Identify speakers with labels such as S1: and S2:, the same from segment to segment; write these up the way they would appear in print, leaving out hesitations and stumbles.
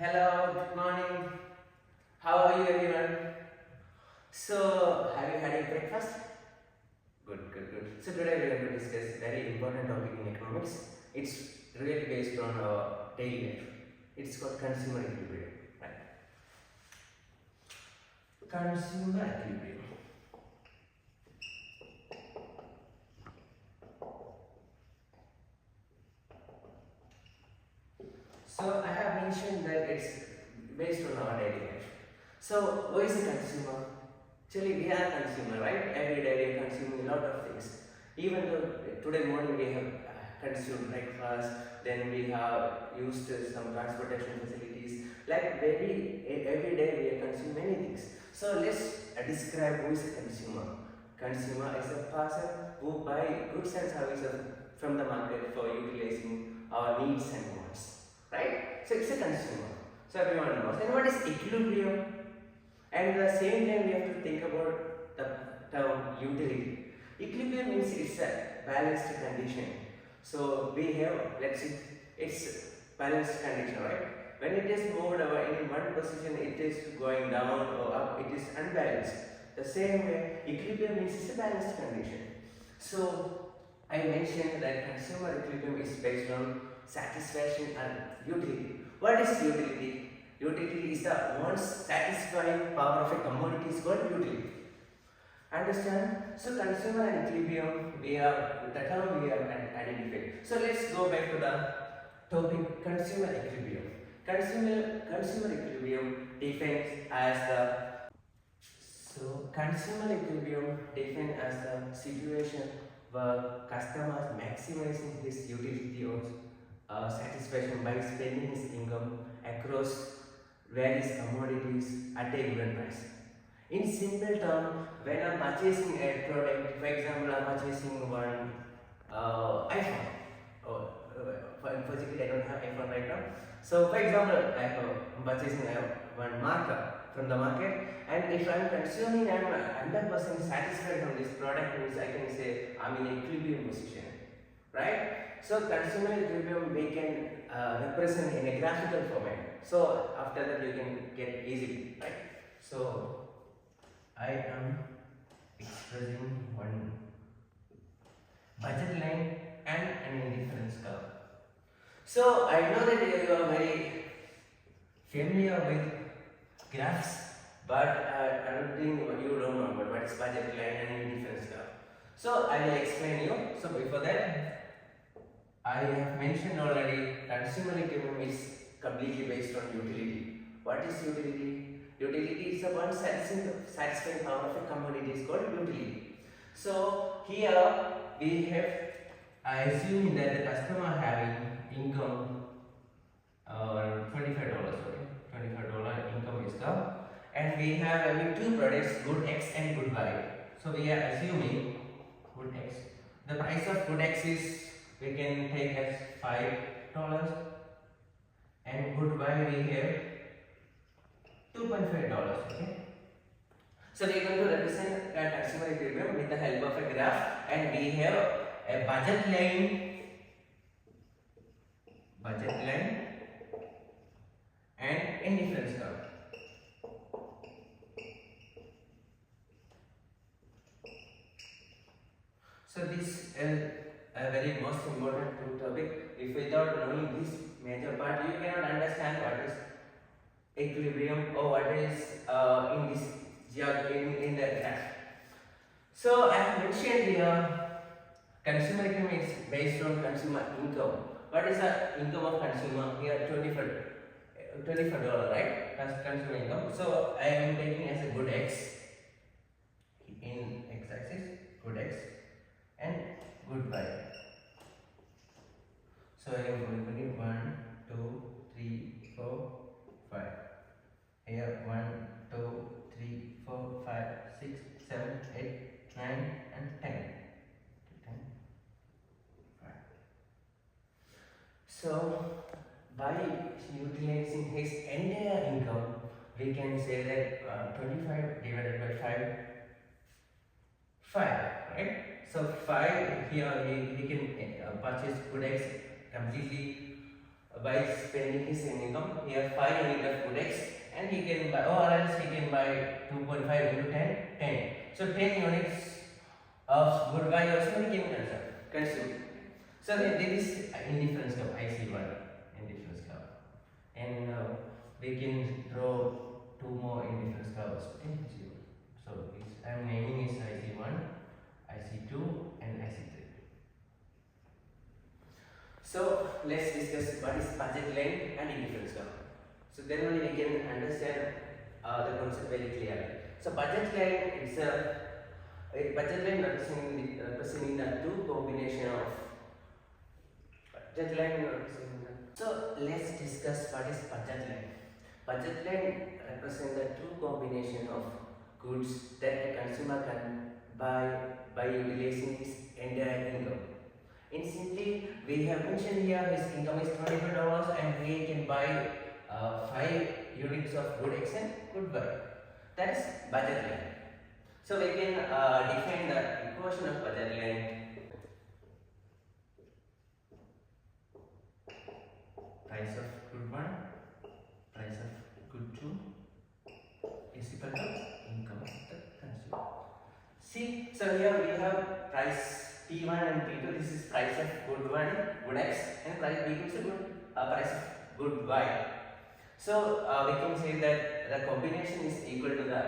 S1: Hello, good morning. How are you everyone? So, have you had your breakfast? Good. So today we are going to discuss very important topic in economics. It's really based on our daily life. It's called consumer equilibrium, right? Consumer equilibrium. So I have mentioned that it's based on our daily life. So who is a consumer? Actually, we are a consumer, right? Every day we are consuming a lot of things. Even though today morning we have consumed breakfast, then we have used some transportation facilities. Like every day we are consuming many things. So let's describe who is a consumer. Consumer is a person who buy goods and services from the market for utilizing our needs and wants. Right? So it's a consumer. So everyone knows. And what is equilibrium? And at the same time, we have to think about the term utility. Equilibrium means it's a balanced condition. So we have, let's see, it's balanced condition, right? When it is moved over in one position, it is going down or up, it is unbalanced. The same way, equilibrium means it's a balanced condition. So I mentioned that consumer equilibrium is based on satisfaction and utility. What is utility? Utility is the once satisfying power of a commodity is called utility. Understand? So consumer and equilibrium, the term we have identified. So let's go back to the topic consumer equilibrium. Consumer equilibrium defines as consumer equilibrium defined as the situation where customer is maximizing his utility or satisfaction by spending his income across various commodities at a given price. In simple terms, when I'm purchasing a product, for example, I'm purchasing one iPhone. Physically, I don't have iPhone right now. So, for example, I'm purchasing one marker from the market, and if I'm consuming, I'm 100% satisfied from this product, means I can say I'm in equilibrium position, right? So consumer equilibrium we can represent in a graphical format. So after that you can get easily, right? So I am expressing one budget line and an indifference curve. So I know that you are very familiar with graphs, but I don't think you don't know about what is budget line and indifference curve. So I will explain you. So before that, I have mentioned already, consumer equilibrium is completely based on utility. What is utility? Utility is the one satisfying power of a commodity is called utility. So here we have, I assume that the customer having income $25, okay? $25 income is the, and we have having two products, good X and good Y. So we are assuming good X. The price of good X is, we can take as $5 and good Y we have $2.5, okay? So we are going to represent a consumer equilibrium with the help of a graph, and we have a budget line and indifference curve. So this is a very most important topic. If without knowing this major part, you cannot understand what is equilibrium or what is in this in the graph. So I have mentioned here, consumer income is based on consumer income. What is the income of consumer? Here $25, right? That's consumer income. So I am taking as a good X in x-axis, good X and good Y. So I am going to give 1, 2, 3, 4, 5. Here 1, 2, 3, 4, 5, 6, 7, 8, 9 and 10. 10, 5. So by utilizing his entire income, we can say that 25 divided by 5, right? So 5 here we can purchase good X completely by spending his income. He has 5 units of good X and he can buy, or else he can buy 2.5 into 10, 10. So 10 units of good Y also he can consume. So this is indifference curve, IC1 indifference curve. And we can draw 2 more indifference curves. So I am naming is IC1, IC2 and IC3. So let's discuss what is budget line and indifference curve. So then only we can understand the concept very clearly. So budget line is a budget line representing the two combination of budget line representing the. So let's discuss what is budget line. Budget line represents the two combination of goods that a consumer can buy by utilizing his entire income. In simply, we have mentioned here his income is $25 and he can buy 5 units of good X and good Y. That is budget line. So we can define the equation of budget line. Price of good 1, price of good 2 is equal to income of the consumer. See, so here we have price P1 and P2. This is price of good 1, good X, and price P2 is a good price of good Y. So we can say that the combination is equal to the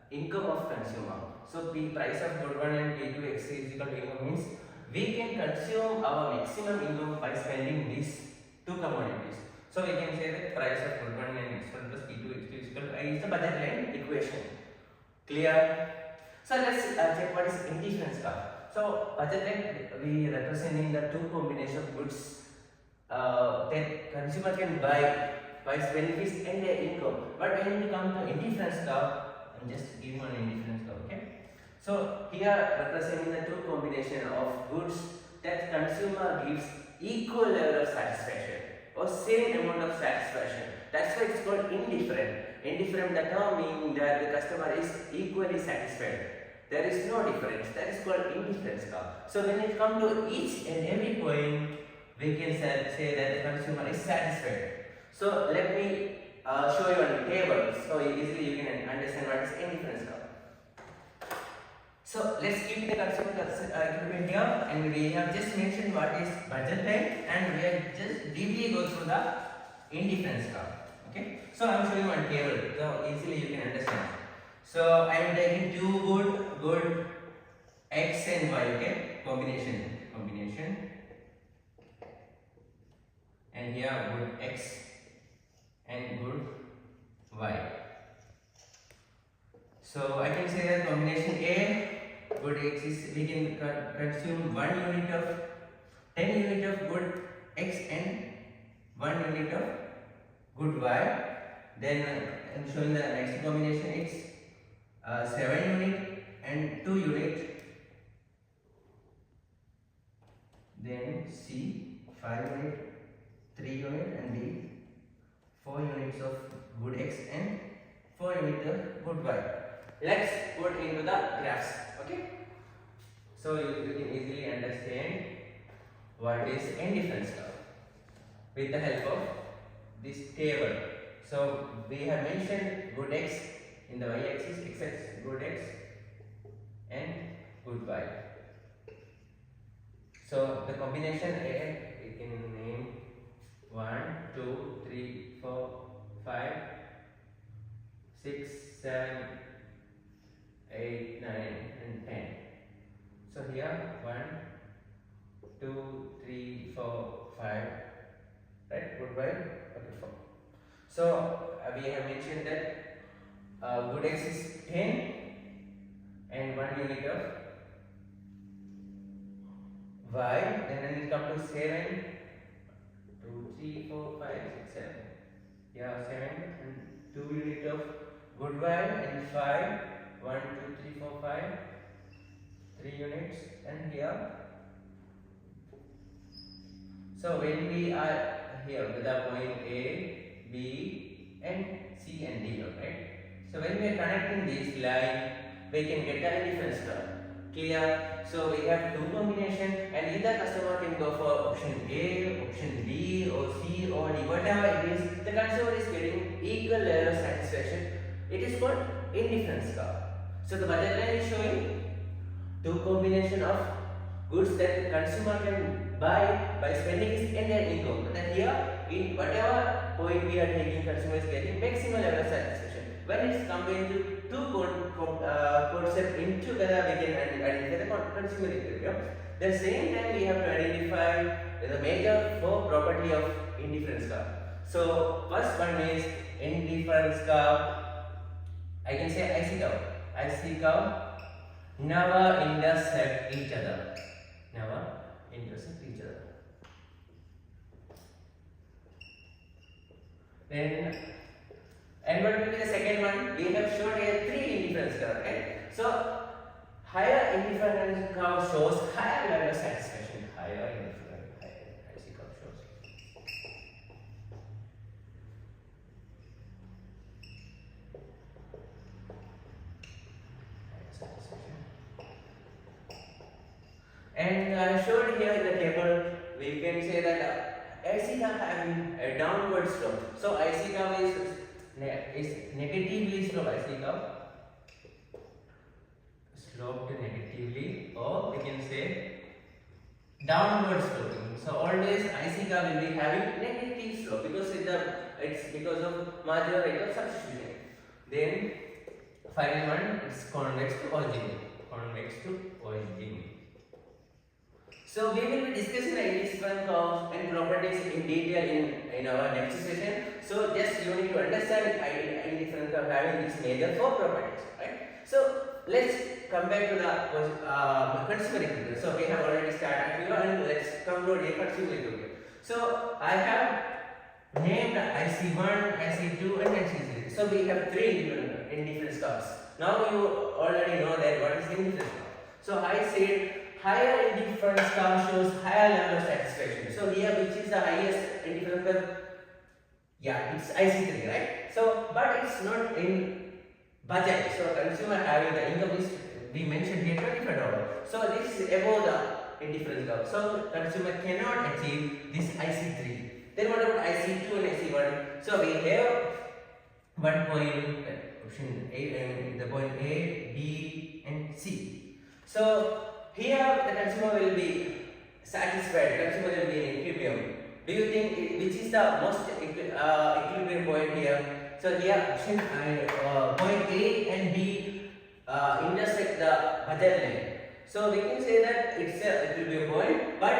S1: income of consumer. So P price of good 1 and P2 X is equal to income means we can consume our maximum income by spending these two commodities. So we can say that price of good 1 and X1 plus P2 X2 is equal to I is the budget line equation. Clear? So let's check what is indifference curve. So budget line we representing the two combination of goods that consumer can buy by spending his entire income. But when you come to indifference curve, I'm just giving one indifference curve, okay? So here representing the two combination of goods that consumer gives equal level of satisfaction or same amount of satisfaction. That's why it's called indifferent. Indifferent, the term meaning that the customer is equally satisfied. There is no difference. That is called indifference curve. So when it comes to each and every point, we can say that the consumer is satisfied. So let me show you on the table so easily you can understand what is indifference curve. So let's keep the consumer equipment here, and we have just mentioned what is budget line, and we have just deeply go through the indifference curve. Okay. So I am showing you on table so easily you can understand. So I am taking two good X and Y, okay, combination, and here good X and good Y. So I can say that combination A, good X is we can consume 1 unit of 10 unit of good X and 1 unit of good Y. Then I'm showing the next combination it's 7 unit and 2 unit. Then C 5 unit, 3 unit, and D 4 units of good X and 4 units of good Y. Let's put into the graphs. Okay. So you can easily understand what is indifference curve with the help of this table. So we have mentioned good X in the y-axis, x good X and good Y. So the combination A, we can name 1, 2, 3, 4, 5, 6, 7, 8, 9 and 10. So here 1, 2, 3, 4, 5, right? Good Y, okay, 4. So we have mentioned that good X is 10 and 1 unit of Y. Then when it comes to 7, 2, 3, 4, 5, 6, 7. Here 7 and 2 unit of good Y and 5, 1, 2, 3, 4, 5, 3 units, and here. So when we are here with the point A, B and C and D, right? So when we are connecting this line, we can get the indifference curve. Clear? So we have two combination, and either customer can go for option A, option B, or C, or D, whatever it is. The consumer is getting equal level of satisfaction. It is called indifference curve. So the budget line is showing two combination of goods that the consumer can buy by spending his entire income. But then here, in whatever point we are taking, consumer is getting maximum level of satisfaction. When it's combined to two concepts in together, we can identify the consumer equilibrium. At the same time, we have to identify the major four property of indifference curve. So first one is indifference curve. I can say IC curve. IC curve never intersect each other. Never intersect each other. Then, and what will be the second one? We have shown here three indifference curve, right? So higher indifference curve shows higher level of satisfaction. Higher indifference, higher IC curve shows. And showed here in the table, we can say that IC curve having a downward slope. So IC curve is negatively sloped. IC curve sloped negatively, or we can say downward sloping. So always IC curve will be having negative slope because it's because of marginal rate of substitution. Then final one, it's convex to origin. Convex to origin. So we will be discussing the indifference curves and properties in detail in our next session. So just you need to understand indifference curve having these major four properties, right? So let's come back to the consumer equilibrium. So we have already started here, and let's conclude a consumer equilibrium. So I have named IC1, IC2, and IC3. So we have three indifference curves. Now you already know that what is indifference curve. So I said higher indifference curve shows higher level of satisfaction. So here, which is the highest indifference curve? Yeah, it's IC3, right? So, but it's not in budget. So consumer having the income is, we mentioned here, $25. So this is above the indifference curve. So consumer cannot achieve this IC3. Then what about IC2 and IC1? So we have one point, option A, the point A, B, and C. So here the consumer will be satisfied, consumer will be in equilibrium. Do you think which is the most equilibrium point here? So here option point A and B intersect the budget line. So we can say that it's a equilibrium point, but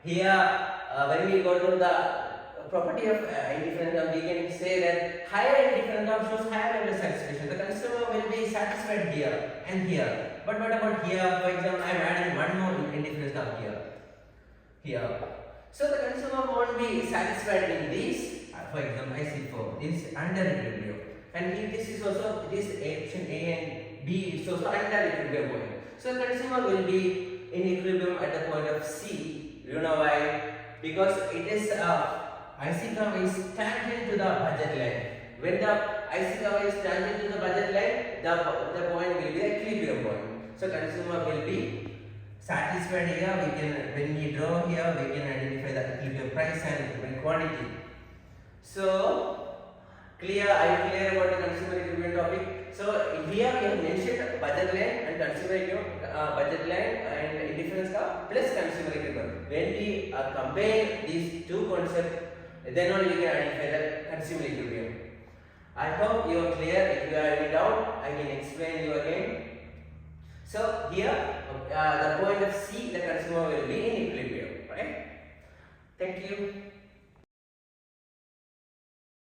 S1: here when we go to the property of indifference curve, we can say that higher indifference curve shows higher level of satisfaction. The consumer will be satisfied here and here. But what about here? For example, I am adding one more indifference curve here. So the consumer won't be satisfied in this. For example, IC4, this is under equilibrium, and this is also this option A and B is also under equilibrium point. So the consumer will be in equilibrium at the point of C. You know why? Because it is IC curve is tangent to the budget line. When the IC curve is tangent to the budget line, the point will be the equilibrium point. So consumer will be satisfied here. We can, when we draw here, we can identify the equilibrium price and quantity. So clear? Are you clear about the consumer equilibrium topic? So here we have mentioned budget line and consumer equilibrium, budget line and indifference curve plus consumer equilibrium. When we compare these two concepts, then only we can identify the consumer equilibrium. I hope you are clear. If you have any doubt, I can explain you again. So here, the point of C, the consumer will be in equilibrium, right? Thank you.